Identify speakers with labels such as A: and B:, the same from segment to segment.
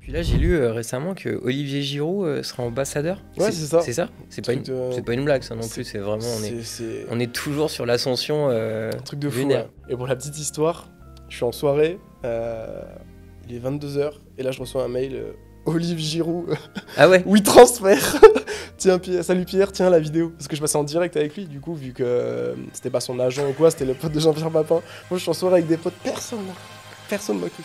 A: Puis là, j'ai lu récemment que Olivier Giroud sera ambassadeur.
B: Ouais, c'est ça.
A: C'est ça. C'est pas une blague, ça non plus. C'est vraiment, on est toujours sur l'ascension.
B: Un truc de fou. Ouais. Et pour la petite histoire, je suis en soirée, il est 22h, et là je reçois un mail. Olivier Giroud.
A: Ah ouais.
B: Oui, transfert. Tiens, salut Pierre, tiens la vidéo. Parce que je passais en direct avec lui, du coup, vu que c'était pas son agent ou quoi, c'était le pote de Jean-Pierre Papin. Moi, je suis en soirée avec des potes, personne m'a cru.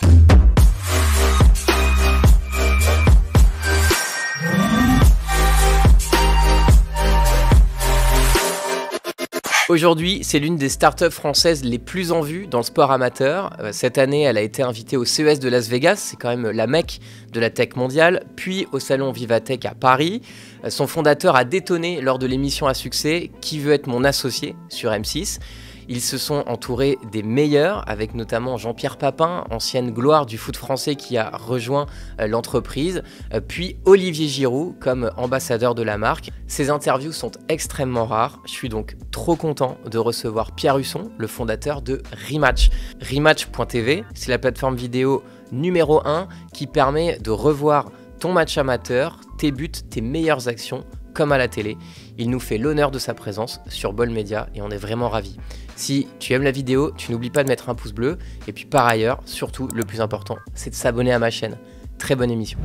A: Aujourd'hui, c'est l'une des startups françaises les plus en vue dans le sport amateur. Cette année, elle a été invitée au CES de Las Vegas, c'est quand même la mecque de la tech mondiale, puis au salon Vivatech à Paris. Son fondateur a détonné lors de l'émission à succès « Qui veut être mon associé ?» sur M6. Ils se sont entourés des meilleurs, avec notamment Jean-Pierre Papin, ancienne gloire du foot français qui a rejoint l'entreprise, puis Olivier Giroud comme ambassadeur de la marque. Ces interviews sont extrêmement rares. Je suis donc trop content de recevoir Pierre Husson, le fondateur de Rematch. Rematch.tv, c'est la plateforme vidéo numéro 1 qui permet de revoir ton match amateur, tes buts, tes meilleures actions, comme à la télé. Il nous fait l'honneur de sa présence sur Ball Media et on est vraiment ravis. Si tu aimes la vidéo, tu n'oublies pas de mettre un pouce bleu. Et puis par ailleurs, surtout, le plus important, c'est de s'abonner à ma chaîne. Très bonne émission.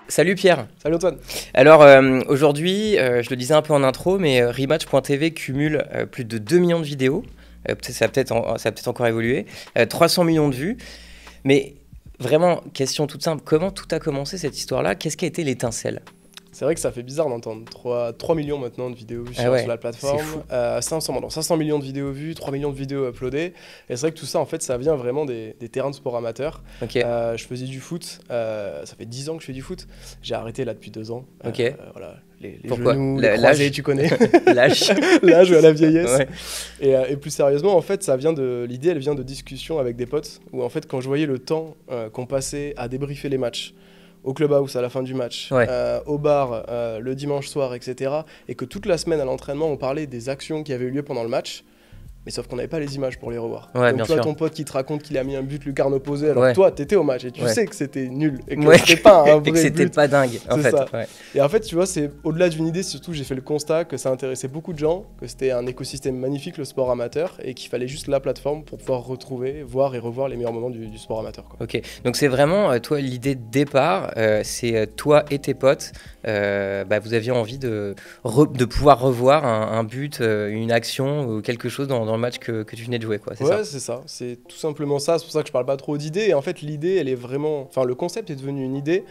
A: Salut Pierre.
B: Salut Antoine.
A: Alors aujourd'hui, je le disais un peu en intro, mais Rematch.tv cumule plus de 2 millions de vidéos. Ça a peut-être encore évolué. 300 millions de vues. Mais vraiment, question toute simple, comment tout a commencé cette histoire-là? Qu'est-ce qui a été l'étincelle?
B: C'est vrai que ça fait bizarre d'entendre 3 millions maintenant de vidéos vues sur la plateforme, 500 millions de vidéos vues, 3 millions de vidéos uploadées. Et c'est vrai que tout ça, en fait, ça vient vraiment des terrains de sport amateur.
A: Okay.
B: Je faisais du foot, ça fait 10 ans que je fais du foot. J'ai arrêté là depuis 2 ans.
A: Okay.
B: Voilà, les
A: Pourquoi?
B: genoux, les croisés, tu connais.
A: L'âge.
B: L'âge à la vieillesse.
A: Ouais.
B: Et plus sérieusement, en fait, l'idée, elle vient de discussions avec des potes, où en fait, quand je voyais le temps qu'on passait à débriefer les matchs, au clubhouse à la fin du match, au bar le dimanche soir, etc. Et que toute la semaine à l'entraînement, on parlait des actions qui avaient eu lieu pendant le match. Mais sauf qu'on n'avait pas les images pour les revoir.
A: Ouais,
B: donc
A: bien
B: tu vois
A: sûr.
B: ton pote qui te raconte qu'il a mis un but lucarne opposé, alors que toi, t'étais au match et tu sais que c'était nul et que c'était pas un vrai
A: et que c'était
B: but.
A: pas dingue, en fait.
B: Ça.
A: Ouais.
B: Et en fait, tu vois, c'est au-delà d'une idée, surtout j'ai fait le constat que ça intéressait beaucoup de gens, que c'était un écosystème magnifique, le sport amateur, et qu'il fallait juste la plateforme pour pouvoir retrouver, voir et revoir les meilleurs moments du sport amateur, quoi.
A: Ok, donc c'est vraiment, toi, l'idée de départ, c'est toi et tes potes, vous aviez envie de pouvoir revoir un but, une action ou quelque chose dans le match que tu venais de jouer, quoi.
B: Ouais, c'est ça. C'est tout simplement ça. C'est pour ça que je parle pas trop d'idées. Et en fait, l'idée, elle est vraiment. Enfin, le concept est devenu une idée.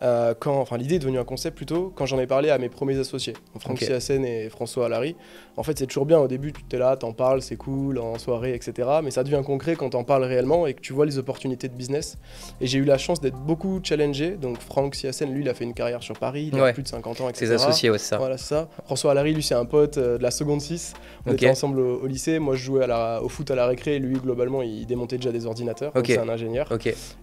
B: L'idée est devenue un concept plutôt quand j'en ai parlé à mes premiers associés, Franck Siassen et François Allary. En fait, c'est toujours bien. Au début, tu es là, t'en parles, c'est cool, en soirée, etc. Mais ça devient concret quand t'en parles réellement et que tu vois les opportunités de business. Et j'ai eu la chance d'être beaucoup challengé. Donc, Franck Siassen, lui, il a fait une carrière sur Paris. Il a plus de 50 ans, etc.
A: Ses associés, c'est ça.
B: Voilà, c'est ça. François Allary, lui, c'est un pote de la seconde 6. On était ensemble au lycée. Moi, je jouais au foot à la récré. Lui, globalement, il démontait déjà des ordinateurs. Donc c'est un ingénieur.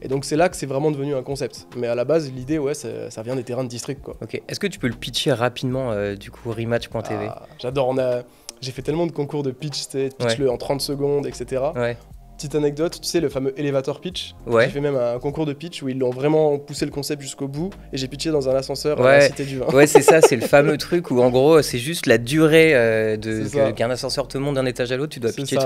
B: Et donc, c'est là que c'est vraiment devenu un concept. Mais à la base, l'idée, ça vient des terrains de district, quoi.
A: Est-ce que tu peux le pitcher rapidement, du coup, Rematch.tv?
B: J'adore. J'ai fait tellement de concours de pitch, pitch-le en 30 secondes, etc. Petite anecdote, tu sais, le fameux elevator pitch. J'ai fait même un concours de pitch où ils l'ont vraiment poussé le concept jusqu'au bout et j'ai pitché dans un ascenseur à la Cité du Vin.
A: Ouais, c'est ça, c'est le fameux truc où en gros, c'est juste la durée qu'un ascenseur te monte d'un étage à l'autre, tu dois pitcher.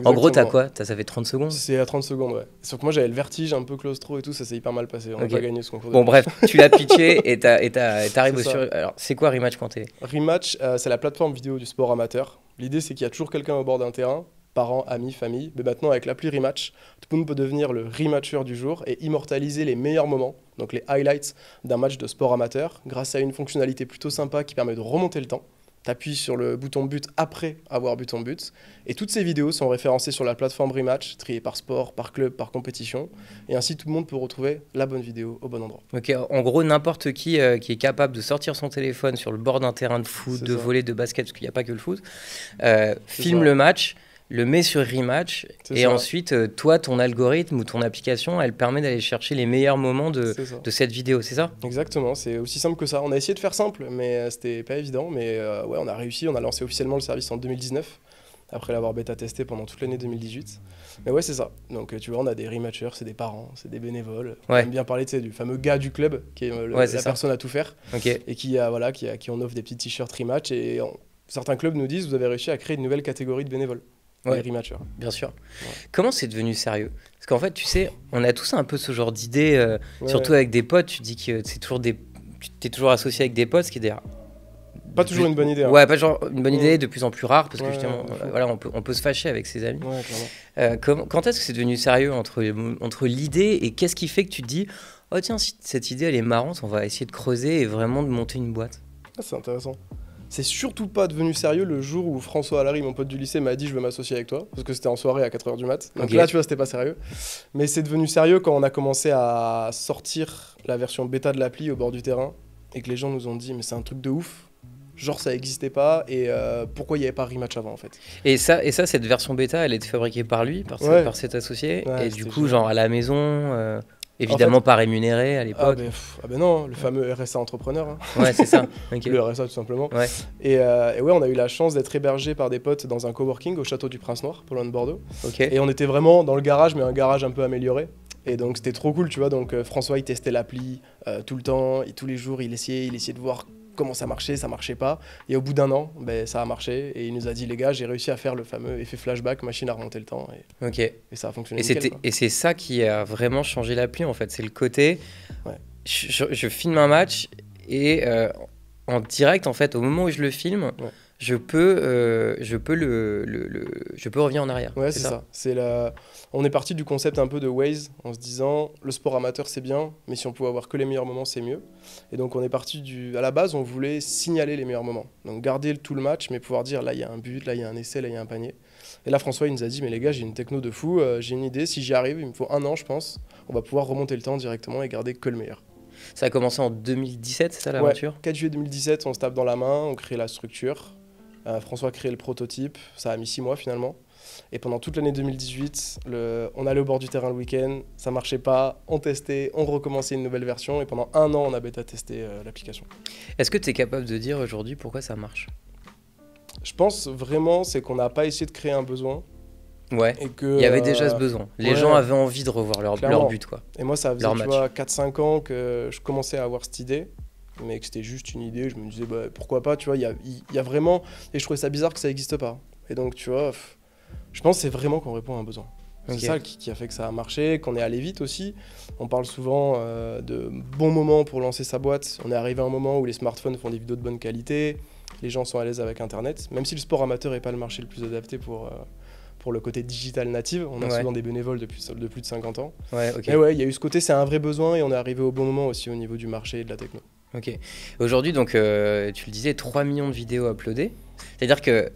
A: En gros, t'as quoi? Ça fait 30 secondes?
B: C'est à 30 secondes, ouais. Sauf que moi, j'avais le vertige, un peu claustro et tout, ça s'est hyper mal passé. On n'a pas gagné ce concours.
A: Bon, bref, tu l'as pitché et t'arrives sur. Alors, c'est quoi Rematch.tv?
B: Rematch, c'est la plateforme vidéo du sport amateur. L'idée, c'est qu'il y a toujours quelqu'un au bord d'un terrain, parents, amis, famille. Mais maintenant, avec l'appli Rematch, tout le monde peut devenir le rematcheur du jour et immortaliser les meilleurs moments, donc les highlights d'un match de sport amateur, grâce à une fonctionnalité plutôt sympa qui permet de remonter le temps. T'appuies sur le bouton but après avoir bu ton but. Et toutes ces vidéos sont référencées sur la plateforme Rematch, triées par sport, par club, par compétition. Et ainsi, tout le monde peut retrouver la bonne vidéo au bon endroit.
A: Ok, en gros, n'importe qui est capable de sortir son téléphone sur le bord d'un terrain de foot, de volley, de basket, parce qu'il n'y a pas que le foot, filme le match, le met sur Rematch et ensuite, toi, ton algorithme ou ton application, elle permet d'aller chercher les meilleurs moments de cette vidéo, c'est ça?
B: Exactement, c'est aussi simple que ça. On a essayé de faire simple, mais c'était pas évident. Mais on a réussi, on a lancé officiellement le service en 2019, après l'avoir bêta testé pendant toute l'année 2018. Mais ouais, c'est ça. Donc tu vois, on a des rematchers, c'est des parents, c'est des bénévoles. On
A: Ouais.
B: aime bien parler, tu sais, du fameux gars du club qui est
A: Ouais, c'est
B: la
A: ça.
B: personne à tout faire
A: Ok.
B: et qui on offre des petits t-shirts rematch certains clubs nous disent vous avez réussi à créer une nouvelle catégorie de bénévoles,
A: Ouais.
B: les rematchers.
A: Bien sûr.
B: Ouais.
A: Comment c'est devenu sérieux? Parce qu'en fait, tu sais, on a tous un peu ce genre d'idée,
B: Ouais.
A: surtout avec des potes. Tu dis que c'est toujours tu t'es toujours associé avec des potes, ce qui est d'ailleurs
B: Pas toujours une bonne idée. Hein.
A: Ouais, pas genre une bonne idée,
B: Ouais.
A: de plus en plus rare, parce que
B: Ouais,
A: justement,
B: de fou.
A: voilà, on peut se fâcher avec ses amis.
B: Ouais, clairement.
A: Quand est-ce que c'est devenu sérieux entre l'idée et qu'est-ce qui fait que tu te dis, oh tiens, si cette idée elle est marrante, on va essayer de creuser et vraiment de monter une boîte?
B: Ah, c'est intéressant. C'est surtout pas devenu sérieux le jour où François Allary, mon pote du lycée, m'a dit je veux m'associer avec toi, parce que c'était en soirée à 4h du mat. Donc
A: Ok.
B: là, tu vois, c'était pas sérieux. Mais c'est devenu sérieux quand on a commencé à sortir la version bêta de l'appli au bord du terrain et que les gens nous ont dit mais c'est un truc de ouf. Genre ça existait pas et pourquoi il n'y avait pas rematch avant en fait.
A: Et ça, cette version bêta, elle est fabriquée par lui,
B: Ouais.
A: par cet associé,
B: Ouais,
A: et du
B: c'était
A: coup,
B: génial.
A: genre à la maison, évidemment pas rémunéré à l'époque.
B: Ah ben non, le fameux RSA entrepreneur, hein.
A: Ouais, c'est ça. Ok.
B: Le RSA tout simplement.
A: Ouais.
B: Et ouais, on a eu la chance d'être hébergé par des potes dans un coworking au château du Prince-Noir, pas loin de Bordeaux.
A: Ok.
B: Et on était vraiment dans le garage, mais un garage un peu amélioré. Et donc c'était trop cool, tu vois. Donc François, il testait l'appli tout le temps, et tous les jours, il essayait de voir comment ça marchait pas. Et au bout d'un an, ben, ça a marché. Et il nous a dit, les gars, j'ai réussi à faire le fameux effet flashback, machine à remonter le temps.
A: Ok.
B: Et ça a fonctionné.
A: Et
B: nickel, quoi.
A: c'est ça qui a vraiment changé l'appli en fait. C'est le côté,
B: Ouais.
A: je filme un match et en direct en fait, au moment où je le filme,
B: Ouais.
A: je peux revenir en arrière.
B: Ouais, c'est ça. On est parti du concept un peu de Waze en se disant le sport amateur c'est bien, mais si on pouvait avoir que les meilleurs moments c'est mieux. Et donc on est parti à la base, on voulait signaler les meilleurs moments. Donc garder tout le match, mais pouvoir dire là il y a un but, là il y a un essai, là il y a un panier. Et là François il nous a dit mais les gars j'ai une techno de fou, j'ai une idée, si j'y arrive, il me faut 1 an je pense, on va pouvoir remonter le temps directement et garder que le meilleur.
A: Ça a commencé en 2017, c'est ça
B: Ouais,
A: l'aventure?
B: 4 juillet 2017, on se tape dans la main, on crée la structure. François a créé le prototype, ça a mis 6 mois finalement. Et pendant toute l'année 2018, on allait au bord du terrain le week-end, ça marchait pas, on testait, on recommençait une nouvelle version et pendant 1 an on a bêta-testé l'application.
A: Est-ce que tu es capable de dire aujourd'hui pourquoi ça marche?
B: Je pense vraiment c'est qu'on n'a pas essayé de créer un besoin
A: Ouais.
B: et que...
A: Il y avait déjà ce besoin. Les
B: ouais,
A: gens avaient envie de revoir leur
B: clairement.
A: but quoi.
B: Et moi ça faisait
A: Leur
B: tu
A: match.
B: vois, 4-5 ans que je commençais à avoir cette idée, mais que c'était juste une idée, je me disais bah, pourquoi pas, tu vois, il y a vraiment... Et je trouvais ça bizarre que ça n'existe pas. Et donc tu vois... Je pense que c'est vraiment qu'on répond à un besoin.
A: Ok.
B: C'est ça qui a fait que ça a marché, qu'on est allé vite aussi. On parle souvent de bons moments pour lancer sa boîte. On est arrivé à un moment où les smartphones font des vidéos de bonne qualité, les gens sont à l'aise avec Internet. Même si le sport amateur n'est pas le marché le plus adapté pour le côté digital native, on a
A: Ouais.
B: souvent des bénévoles de plus de 50 ans.
A: Ouais, ok.
B: Mais ouais, il y a eu ce côté, c'est un vrai besoin et on est arrivé au bon moment aussi au niveau du marché et de la techno.
A: Ok. Aujourd'hui, donc, tu le disais, 3 millions de vidéos uploadées. C'est-à-dire qu'il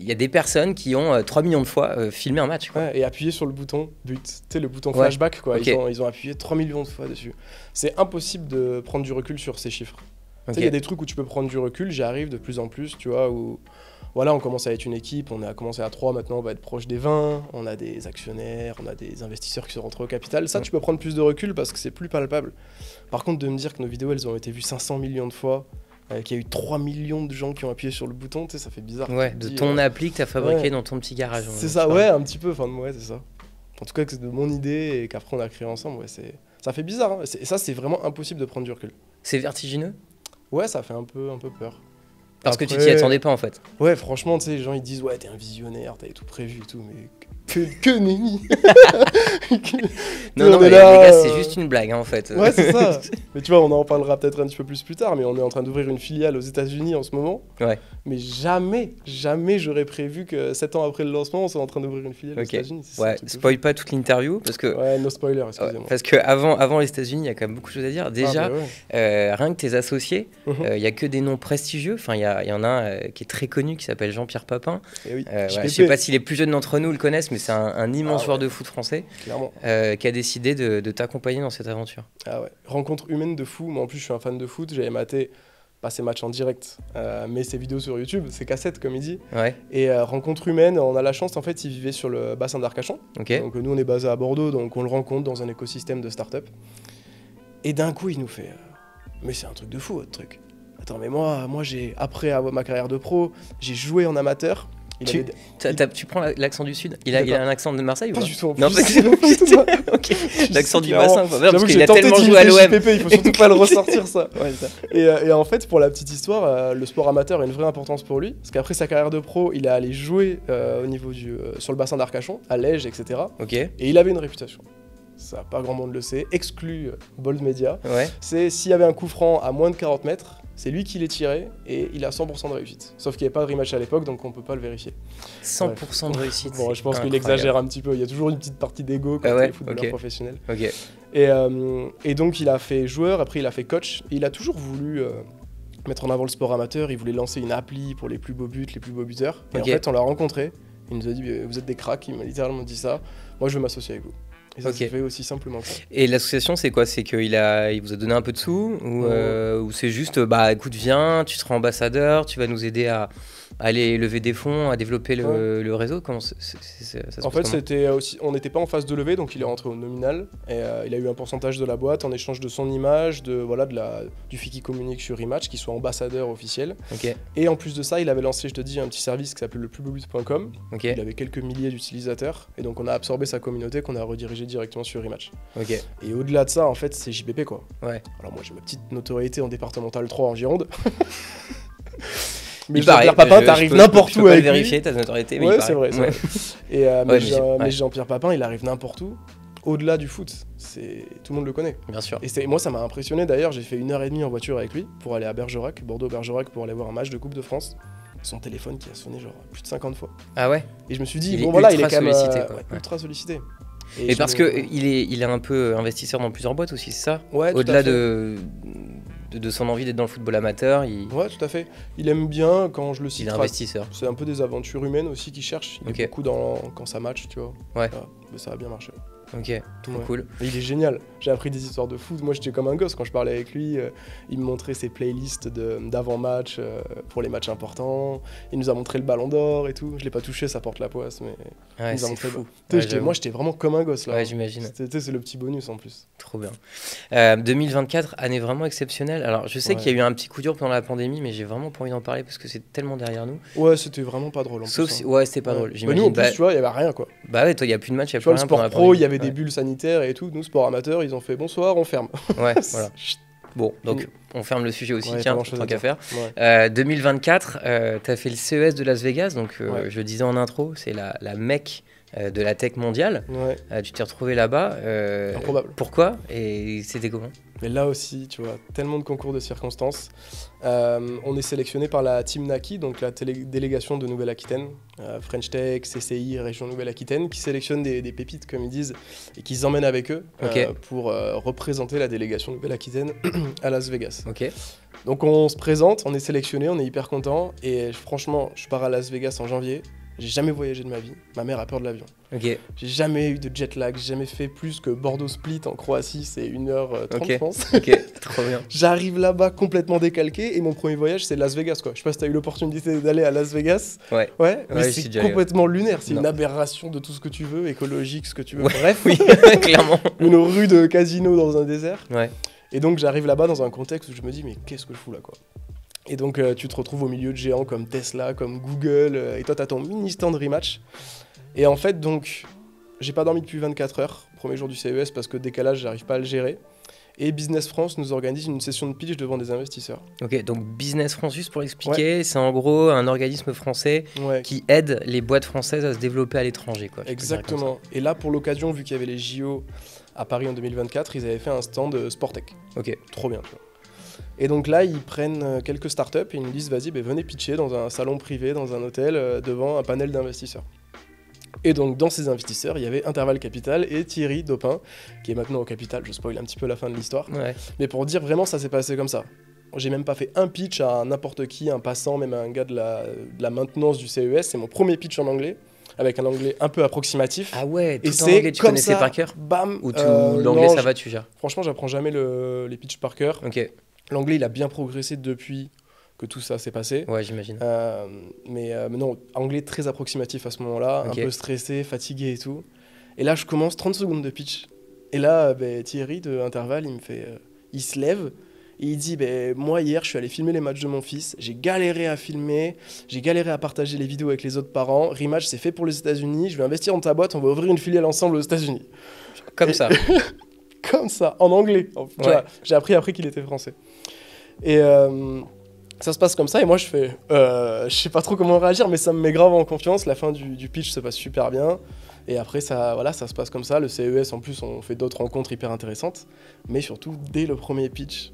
A: y a des personnes qui ont 3 millions de fois filmé un match. Quoi.
B: Ouais, et appuyer sur le bouton but, tu sais, le bouton
A: Ouais.
B: flashback, quoi.
A: Ok.
B: Ils ont appuyé 3 millions de fois dessus. C'est impossible de prendre du recul sur ces chiffres. Tu
A: Ok.
B: sais, il y a des trucs où tu peux prendre du recul, j'y arrive de plus en plus, tu vois, où voilà, on commence à être une équipe, on a commencé à 3, maintenant on va être proche des 20, on a des actionnaires, on a des investisseurs qui sont rentrés au capital. Ça,
A: Ouais.
B: tu peux prendre plus de recul parce que c'est plus palpable. Par contre, de me dire que nos vidéos, elles ont été vues 500 millions de fois, qu'il y a eu 3 millions de gens qui ont appuyé sur le bouton, tu sais, ça fait bizarre.
A: Ouais,
B: Tu te
A: de
B: dis,
A: ton appli que tu as fabriqué
B: ouais.
A: dans ton petit garage.
B: C'est ça, ouais, un petit peu, enfin, ouais, c'est ça. En tout cas, que c'est de mon idée et qu'après on a créé ensemble, ouais, ça fait bizarre. Hein. Et ça, c'est vraiment impossible de prendre du recul.
A: C'est vertigineux?
B: Ouais, ça fait un peu peur.
A: Parce que tu
B: Après-
A: t'y attendais pas en fait.
B: Ouais, franchement, tu sais, les gens ils disent ouais, t'es un visionnaire, t'avais tout prévu et tout, mais que nenni.
A: Non, non,
B: on
A: mais
B: est
A: les
B: là,
A: gars, c'est juste une blague hein, en fait.
B: Ouais, c'est ça. Mais tu vois, on en parlera peut-être un petit peu plus tard, mais on est en train d'ouvrir une filiale aux États-Unis en ce moment.
A: Ouais.
B: Mais jamais j'aurais prévu que 7 ans après le lancement, on soit en train d'ouvrir une filiale aux
A: Ok.
B: États-Unis. C'est un
A: Ouais,
B: truc de
A: spoil pas toute l'interview parce que.
B: fou. Ouais, no spoiler,
A: Ouais,
B: excusez-moi.
A: parce que avant les États-Unis, il y a quand même beaucoup de choses à dire. Déjà,
B: Ah, bah ouais.
A: rien que tes associés,
B: Mhm.
A: il y a que des noms prestigieux. Enfin, il y en a un qui est très connu qui s'appelle Jean-Pierre Papin.
B: Et oui,
A: Voilà, je
B: JPP,
A: sais pas si les plus jeunes d'entre nous le connaissent, mais c'est un immense
B: Ah
A: joueur
B: ouais.
A: de foot français
B: clairement.
A: qui a décidé de t'accompagner dans cette aventure.
B: Ah ouais, rencontre humaine de fou. Moi en plus je suis un fan de foot, j'avais maté pas ses matchs en direct, mais ses vidéos sur YouTube, ses cassettes comme il dit.
A: Ouais,
B: Et rencontre humaine, on a la chance en fait, il vivait sur le bassin d'Arcachon.
A: ok.
B: Donc nous on est basé à Bordeaux, donc on le rencontre dans un écosystème de start-up. Et d'un coup il nous fait mais c'est un truc de fou votre truc. Attends mais moi j'ai après ma carrière de pro, j'ai joué en amateur
A: Tu prends l'accent du Sud. Il a un accent de Marseille ou
B: pas
A: pas?
B: du tout.
A: Non, pas du tout. Ok. L'accent du bassin, quoi. Parce
B: J'avoue que
A: qu'il
B: j'ai
A: a
B: tenté
A: tellement joué
B: d'imiter
A: à l'OM.
B: JPP, il faut surtout pas le ressortir ça.
A: Ouais, ça.
B: Et en fait, pour la petite histoire, le sport amateur a une vraie importance pour lui, parce qu'après sa carrière de pro, il est allé jouer au niveau sur le bassin d'Arcachon, à Lège, etc.
A: Ok.
B: Et il avait une réputation. Ça, pas grand monde le sait. Exclu Bold Media.
A: Ouais.
B: C'est s'il y avait un coup franc à moins de 40 mètres, c'est lui qui les tirait et il a 100% de réussite. Sauf qu'il n'y avait pas de rematch à l'époque, donc on peut pas le vérifier.
A: 100% de réussite.
B: Bon, je pense qu'il
A: incroyable.
B: exagère un petit peu. Il y a toujours une petite partie d'ego quand
A: ouais,
B: il est footballeur professionnel.
A: Ok.
B: Et donc il a fait joueur, après il a fait coach. Et il a toujours voulu mettre en avant le sport amateur. Il voulait lancer une appli pour les plus beaux buts, les plus beaux buteurs. Et
A: Ok.
B: en fait, on l'a rencontré. Il nous a dit vous êtes des cracks. Il m'a littéralement dit ça. Moi, je veux m'associer avec vous. Et ça
A: Ok.
B: s'est fait aussi simplement que ça.
A: Et l'association, c'est quoi? C'est qu'il vous a donné un peu de sous ou c'est juste, bah écoute, viens, tu seras ambassadeur, tu vas nous aider à aller lever des fonds, à développer le réseau? Comment ça se
B: En
A: passe
B: fait,
A: comment?
B: on n'était pas en phase de levée, donc il est rentré au nominal. Et il a eu un pourcentage de la boîte en échange de son image, du fait qu'il communique sur Rematch, qu'il soit ambassadeur officiel.
A: Ok,
B: Et en plus de ça, il avait lancé, je te dis, un petit service qui s'appelait leplusbeaubut.com.
A: ok,
B: Il avait quelques milliers d'utilisateurs. Et donc on a absorbé sa communauté qu'on a redirigé directement sur Rematch.
A: ok.
B: Et au-delà de ça, en fait, c'est JPP quoi.
A: Ouais.
B: Alors moi j'ai ma petite notoriété en départemental 3 en Gironde. Mais
A: Il paraît,
B: Jean-Pierre Papin,
A: je
B: t'arrives
A: peux-
B: n'importe
A: je
B: où
A: peux pas
B: avec
A: le
B: lui.
A: vérifier, ta notoriété, mais
B: Ouais,
A: il
B: c'est
A: paraît.
B: vrai.
A: Ouais.
B: Et,
A: Ouais, mais
B: mais Jean-Pierre Papin, il arrive n'importe où. Au-delà du foot, tout le monde le connaît.
A: Bien sûr.
B: Et moi, ça m'a impressionné d'ailleurs. J'ai fait 1h30 en voiture avec lui pour aller à Bergerac, Bordeaux-Bergerac, pour aller voir un match de Coupe de France. Son téléphone qui a sonné genre plus de 50 fois.
A: Ah ouais?
B: Et je me suis dit,
A: Il est
B: bon voilà, il est
A: ultra
B: quand même
A: sollicité, quoi. Ouais.
B: ultra sollicité.
A: Et parce qu'il est un peu investisseur dans plusieurs boîtes aussi, c'est ça?
B: Ouais, tout à
A: Au-delà
B: fait.
A: de son envie d'être dans le football amateur, il
B: Ouais, tout à fait. Il aime bien quand je le cite.
A: est investisseur.
B: C'est un peu des aventures humaines aussi qu'il cherche. Il
A: Ok.
B: est beaucoup quand ça match, tu vois.
A: Ouais.
B: Voilà. Mais ça a bien marché.
A: Ok, trop
B: Ouais.
A: cool.
B: Et il est génial. J'ai appris des histoires de foot. Moi, j'étais comme un gosse quand je parlais avec lui. Il me montrait ses playlists d'avant-match pour les matchs importants. Il nous a montré le ballon d'or et tout. Je l'ai pas touché, ça porte la poisse, mais
A: Ouais,
B: il nous a
A: c'est
B: montré.
A: fou.
B: Tu sais,
A: Ouais, j'avoue.
B: moi, j'étais vraiment comme un gosse là.
A: Ouais, j'imagine.
B: C'est le petit bonus en plus.
A: Trop bien. 2024, année vraiment exceptionnelle. Alors, je sais
B: Ouais.
A: qu'il y a eu un petit coup dur pendant la pandémie, mais j'ai vraiment pas envie d'en parler parce que c'est tellement derrière nous.
B: Ouais, c'était vraiment pas drôle. En
A: Sauf
B: plus,
A: si...
B: hein.
A: Ouais, c'était pas
B: Ouais.
A: drôle,
B: Bah,
A: j'imagine.
B: nous, en plus, tu vois, il y avait rien quoi.
A: Bah ouais, toi, il y a plus de match, il y a
B: Tu
A: plus
B: vois, le
A: rien pendant
B: sport
A: la
B: pro,
A: pandémie.
B: il y avait des
A: Ouais.
B: bulles sanitaires et tout. Nous, sport amateur, ils ont fait bonsoir, on ferme.
A: Ouais, voilà. Bon, donc
B: Fini.
A: on ferme le sujet aussi,
B: Ouais,
A: tiens,
B: pas grand-chose
A: tant
B: à
A: qu'à
B: dire.
A: faire.
B: Ouais.
A: 2024, t'as fait le CES de Las Vegas, donc
B: Ouais.
A: je le disais en intro, c'est la mecque de la tech mondiale.
B: Ouais.
A: Tu t'es retrouvé là-bas.
B: Improbable.
A: Pourquoi? Et c'était comment?
B: Mais là aussi, tu vois, tellement de concours de circonstances. On est sélectionné par la Team Naki, donc la délégation de Nouvelle-Aquitaine, French Tech, CCI, région Nouvelle-Aquitaine, qui sélectionne des pépites, comme ils disent, et qui emmènent avec eux
A: Ok.
B: pour représenter la délégation Nouvelle-Aquitaine à Las Vegas.
A: Ok.
B: Donc on se présente, on est sélectionné, on est hyper content, et franchement, je pars à Las Vegas en janvier. J'ai jamais voyagé de ma vie. Ma mère a peur de l'avion.
A: Ok.
B: J'ai jamais eu de jet lag, j'ai jamais fait plus que Bordeaux-Split en Croatie, c'est 1h30
A: Ok.
B: je pense.
A: Ok. Trop bien.
B: J'arrive là-bas complètement décalqué et mon premier voyage c'est Las Vegas quoi. Je sais pas si t'as eu l'opportunité d'aller à Las Vegas.
A: Ouais.
B: Ouais, mais
A: Ouais, j'y suis
B: c'est
A: déjà allé,
B: complètement lunaire, c'est
A: Non.
B: une aberration de tout ce que tu veux, écologique, ce que tu veux.
A: Ouais.
B: Bref,
A: Oui, clairement.
B: une rue de casino dans un désert.
A: Ouais.
B: Et donc j'arrive là-bas dans un contexte où je me dis mais qu'est-ce que je fous là quoi. Et donc tu te retrouves au milieu de géants comme Tesla, comme Google, et toi t'as ton mini stand rematch. Et en fait donc j'ai pas dormi depuis 24 heures, premier jour du CES parce que décalage j'arrive pas à le gérer. Et Business France nous organise une session de pitch devant des investisseurs.
A: Ok, donc Business France, juste pour expliquer, c'est en gros un organisme français
B: Ouais,
A: qui aide les boîtes françaises à se développer à l'étranger, quoi. je peux dire comme
B: exactement. Et là pour l'occasion, vu qu'il y avait les JO à Paris en 2024, ils avaient fait un stand Sportech.
A: ça. Ok.
B: Trop bien, tu vois. Et donc là, ils prennent quelques startups et ils nous disent vas-y, venez pitcher dans un salon privé, dans un hôtel, devant un panel d'investisseurs. Et donc dans ces investisseurs, il y avait Interval Capital et Thierry Dopin, qui est maintenant au Capital. Je spoil un petit peu la fin de l'histoire.
A: Ouais.
B: Mais pour dire vraiment, ça s'est passé comme ça. J'ai même pas fait un pitch à n'importe qui, un passant, même à un gars de la maintenance du CES. C'est mon premier pitch en anglais, avec un anglais un peu approximatif.
A: Ah ouais, tout
B: et
A: en
B: c'est
A: anglais, tu
B: comme
A: connaissais
B: ça,
A: par cœur?
B: bam.
A: Ou l'anglais,
B: non,
A: ça va, tu gères?
B: Franchement, j'apprends jamais les pitchs par cœur.
A: Ok,
B: L'anglais, il a bien progressé depuis que tout ça s'est passé.
A: ouais, j'imagine.
B: Mais non, anglais très approximatif à ce moment-là,
A: Ok.
B: un peu stressé, fatigué et tout. Et là, je commence 30 secondes de pitch. Et là, Thierry de Interval, il se lève, Et il dit, ben, moi hier je suis allé filmer les matchs de mon fils, j'ai galéré à filmer, j'ai galéré à partager les vidéos avec les autres parents. Rematch c'est fait pour les États-Unis, je vais investir dans ta boîte, on va ouvrir une filiale ensemble aux États-Unis.
A: Comme ça.
B: Comme ça, en anglais. Tu vois, j'ai appris après qu'il était français. Et ça se passe comme ça, et moi je fais, je sais pas trop comment réagir, mais ça me met grave en confiance. La fin du pitch se passe super bien. Et après, ça se passe comme ça. Le CES, en plus, on fait d'autres rencontres hyper intéressantes. Mais surtout, dès le premier pitch,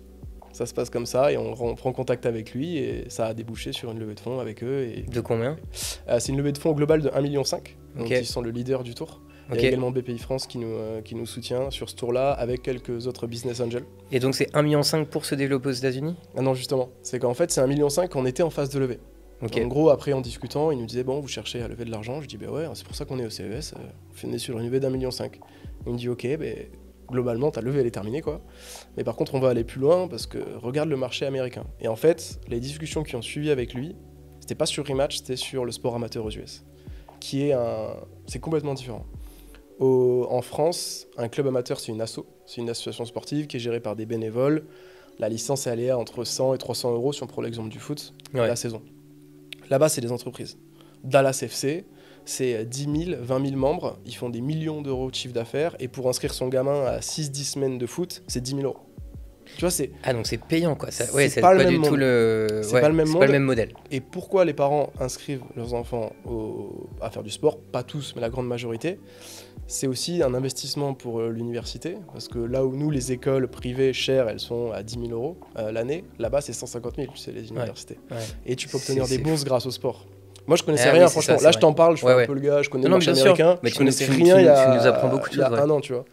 B: ça se passe comme ça. Et on prend contact avec lui. Et ça a débouché sur une levée de fonds avec eux. Et...
A: De combien ?
B: C'est une levée de fonds globale de 1,5 million. Donc,
A: Okay.
B: ils sont le leader du tour.
A: Okay.
B: Il y a également BPI France qui nous soutient sur ce tour-là, avec quelques autres business angels.
A: Et donc, c'est 1,5 million pour se développer aux États-Unis ?
B: Ah non, justement. C'est qu'en fait, c'est 1,5 million qu'on était en phase de levée.
A: Okay.
B: En gros, après, en discutant, il nous disait, bon, vous cherchez à lever de l'argent. Je dis, ben ouais, c'est pour ça qu'on est au CES. On est sur une levée d'1,5 million. Il me dit, ok, ben, globalement, ta levée, elle est terminée, quoi. Mais par contre, on va aller plus loin parce que regarde le marché américain. Et en fait, les discussions qui ont suivi avec lui, c'était pas sur Rematch, c'était sur le sport amateur aux US. C'est complètement différent. En France, un club amateur, c'est une asso. C'est une association sportive qui est gérée par des bénévoles. La licence est allée à entre 100 et 300 euros, si on prend l'exemple du foot, la saison. Là-bas, c'est des entreprises. Dallas FC, c'est 10 000, 20 000 membres. Ils font des millions d'euros de chiffre d'affaires. Et pour inscrire son gamin à 6-10 semaines de foot, c'est 10 000 euros. Tu vois, c'est...
A: Ah, donc c'est payant, quoi. Ça,
B: c'est pas du tout
A: le...
B: C'est pas le même
A: modèle.
B: Et pourquoi les parents inscrivent leurs enfants à faire du sport ? Pas tous, mais la grande majorité. C'est aussi un investissement pour l'université. Parce que là où nous, les écoles privées chères, elles sont à 10 000 euros l'année. Là-bas, c'est 150 000, c'est les universités. Ouais. Et tu peux obtenir des bourses grâce au sport. Moi, je connaissais rien, franchement. Là, je t'en parle, je fais un peu le gars, je connais le marché américain.
A: Mais
B: je connaissais rien
A: tu nous apprends beaucoup de choses.
B: Il y a un an, tu vois.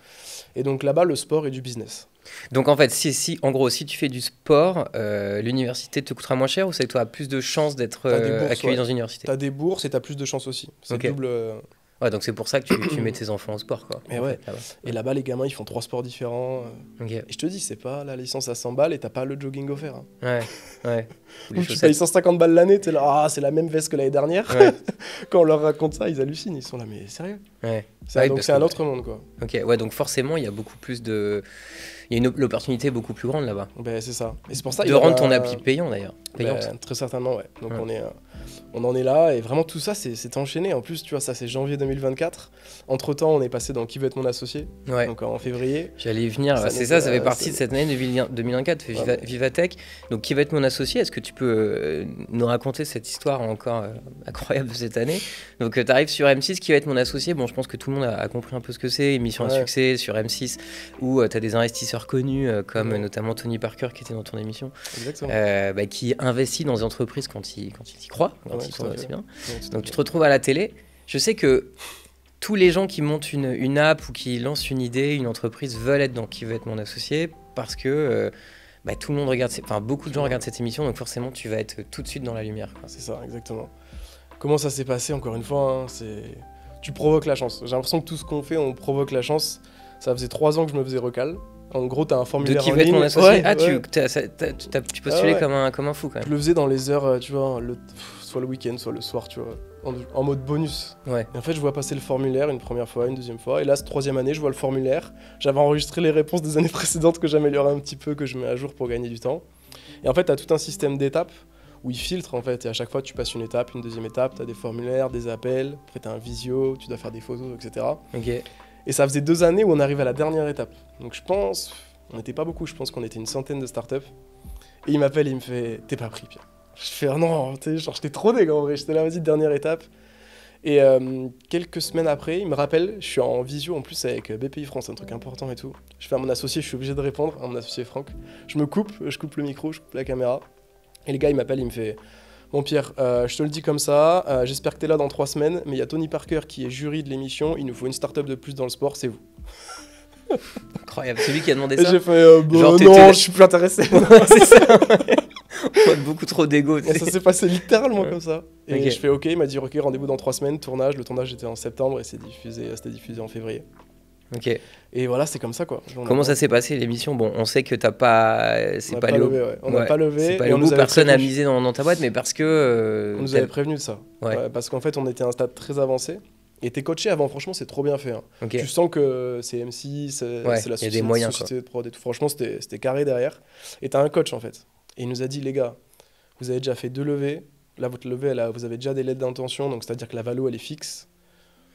B: Et donc là-bas, le sport est du business.
A: Donc en fait, en gros, si tu fais du sport, l'université te coûtera moins cher ou c'est que tu as plus de chances d'être accueilli dans une université ?
B: Tu as des bourses et tu as plus de chances aussi. C'est double...
A: Ouais, donc c'est pour ça que tu mets tes enfants au sport, quoi.
B: Et ouais. Et là-bas, les gamins, ils font 3 sports différents. Et je te dis, c'est pas la licence à 100 balles et t'as pas le jogging offert. Hein.
A: Ouais.
B: Tu payes 150 balles l'année, t'es là, c'est la même veste que l'année dernière. Quand on leur raconte ça, ils hallucinent. Ils sont là, mais sérieux ? Donc c'est un autre monde, quoi.
A: Ok, ouais, donc forcément, il y a beaucoup plus de... Il y a l'opportunité beaucoup plus grande là-bas.
B: Ben, c'est ça. Et c'est pour ça
A: de rendre ton appli payant, d'ailleurs.
B: Très certainement, ouais. Donc on en est là, et vraiment tout ça, c'est enchaîné. En plus, tu vois, ça c'est janvier 2024. Entre-temps, on est passé dans Qui veut être mon associé, donc en février.
A: J'allais y venir, ça fait partie de cette année 2024, Vivatech. Donc Qui veut être mon associé, est-ce que tu peux nous raconter cette histoire encore incroyable de cette année ? Donc tu arrives sur M6, Qui va être mon associé ? Bon, je pense que tout le monde a compris un peu ce que c'est, émission à succès sur M6, où tu as des investisseurs connus, comme notamment Tony Parker, qui était dans ton émission, qui investit dans des entreprises quand il y croit. C'est bien. Donc tu te retrouves à la télé. Je sais que tous les gens qui montent une app ou qui lancent une idée, une entreprise, veulent être dans Qui veut être mon associé parce que tout le monde regarde, beaucoup de gens regardent cette émission, donc forcément tu vas être tout de suite dans la lumière, quoi.
B: C'est ça, exactement. Comment ça s'est passé, encore une fois, hein, tu provoques la chance. J'ai l'impression que tout ce qu'on fait, on provoque la chance. Ça faisait 3 ans que je me faisais recal. En gros, t'as un formulaire
A: en ligne. De Qui veut être mon associé ? Tu postulais comme un fou, quand même.
B: Je le faisais dans les heures, tu vois, soit le week-end, soit le soir, tu vois, en mode bonus. Et en fait, je vois passer le formulaire une première fois, une deuxième fois. Et là, cette 3e année, je vois le formulaire. J'avais enregistré les réponses des années précédentes que j'améliorais un petit peu, que je mets à jour pour gagner du temps. Et en fait, t'as tout un système d'étapes où ils filtrent, en fait. Et à chaque fois, tu passes une étape, une deuxième étape. T'as des formulaires, des appels. Après, t'as un visio, tu dois faire des photos, etc. Et ça faisait 2 années où on arrive à la dernière étape. Donc je pense... On n'était pas beaucoup, je pense qu'on était une centaine de startups. Et il m'appelle, il me fait « T'es pas pris, Pierre ?» Je fais « Non, j'étais trop dégueu en vrai, j'étais là, vas-y, dernière étape. » Et quelques semaines après, il me rappelle, je suis en visio en plus avec BPI France, un truc important et tout. Je fais à mon associé, je suis obligé de répondre, à mon associé Franck. Je coupe le micro, je coupe la caméra. Et le gars, il m'appelle, il me fait « Bon Pierre, je te le dis comme ça, j'espère que t'es là dans 3 semaines, mais il y a Tony Parker qui est jury de l'émission, il nous faut une startup de plus dans le sport, c'est vous. »
A: Incroyable, c'est lui qui a demandé ça.
B: Et j'ai fait non, je suis plus intéressé.
A: C'est ça. On a beaucoup trop d'ego.
B: Et ça s'est passé littéralement comme ça. Et je fais ok, il m'a dit ok, rendez-vous dans 3 semaines, tournage. Le tournage était en septembre et c'était diffusé en février.
A: Ok.
B: Et voilà, c'est comme ça, quoi.
A: Comment ça s'est passé l'émission ? Bon, on sait que t'as pas,
B: on n'a pas levé.
A: C'est pas le bout, personne n'a misé dans ta boîte, mais parce que
B: on nous avait prévenu de ça. Parce qu'en fait, on était à un stade très avancé. Et t'es coaché avant, franchement, c'est trop bien fait. Hein.
A: Ok.
B: Tu sens que c'est M6, c'est
A: Ouais,
B: la
A: y a des moyens,
B: société de prod et tout. Franchement, c'était carré derrière. Et t'as un coach, en fait. Et il nous a dit, les gars, vous avez déjà fait 2 levées. Là, votre levée, vous avez déjà des lettres d'intention, donc c'est-à-dire que la valo, elle est fixe.